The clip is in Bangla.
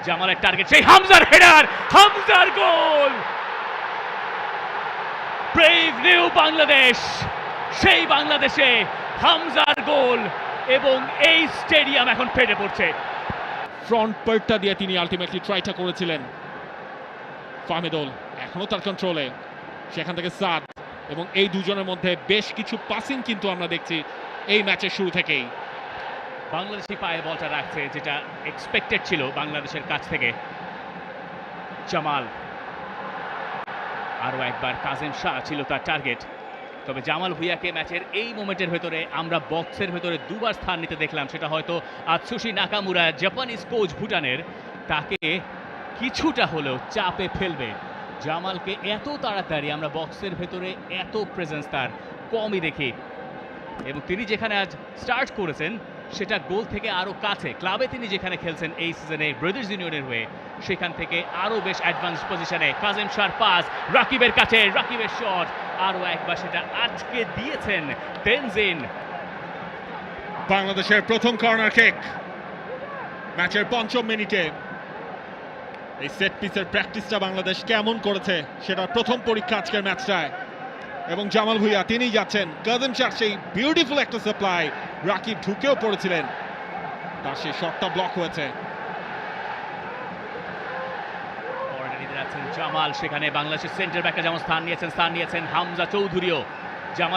জামালের টার্গেট, সেই হামজার হেডার, হামজার গোল। ব্রেভ নিউ বাংলাদেশ, সেই বাংলাদেশে হামজার গোল, এবং এই স্টেডিয়াম এখন ফেটে পড়ছে। ফ্রন্ট পার্টটা দিয়ে তিনি আলটিমেটলি ট্রাইটা করেছিলেন। ফাহমিদুল এখনো তার কন্ট্রোলে, সেখান থেকে সাদ, এবং এই দুজনের মধ্যে বেশ কিছু পাসিং কিন্তু আমরা দেখছি এই ম্যাচের শুরু থেকেই। বাংলাদেশি পায়ে বলটা রাখছে, যেটা এক্সপেক্টেড ছিল বাংলাদেশের কাছ থেকে। জামাল, আরও একবার কাজেম শাহ ছিল তার টার্গেট, তবে জামাল ভুঁইয়াকে ম্যাচের এই মোমেন্টের ভেতরে আমরা বক্সের ভেতরে দুবার স্থান নিতে দেখলাম। সেটা হয়তো আতসুশি নাকামুরা, জাপানিজ কোচ ভুটানের, তাকে কিছুটা হলেও চাপে ফেলবে। জামালকে এত তাড়াতাড়ি আমরা বক্সের ভেতরে এত প্রেজেন্স তার কমই দেখি, এবং তিনি যেখানে আজ স্টার্ট করেছেন সেটা গোল থেকে আরও কাছে। ক্লাবে তিনি যেখানে খেলছেন এই সিজনে ব্রাদার্স ইউনিয়নের হয়ে, সেখান থেকে আরও বেশ অ্যাডভান্স পজিশনে। কাজেম শাহর পাস রাকিবের কাছে, রাকিবের শট, আরও একবার সেটা আটকে দিয়েছেন তেনজিন। বাংলাদেশের প্রথম কর্নার কিক ম্যাচের ৫ম মিনিটে। এই সেট পিসের প্র্যাকটিসটা বাংলাদেশ কেমন করেছে সেটার প্রথম পরীক্ষা আজকের ম্যাচটায়, এবং জামাল ভুঁইয়া তিনিই যাচ্ছেন। কাজেম শাহ সেই বিউটিফুল একটা সাপ্লাই, রাকিব ঢুকেও পড়েছিলেন, তার সেই শটটা ব্লক হয়েছে। জামাল, সেখানে বাংলাদেশের সেন্টার ব্যাকটা যেমন স্থান নিয়েছেন হামজা চৌধুরীও। জামাল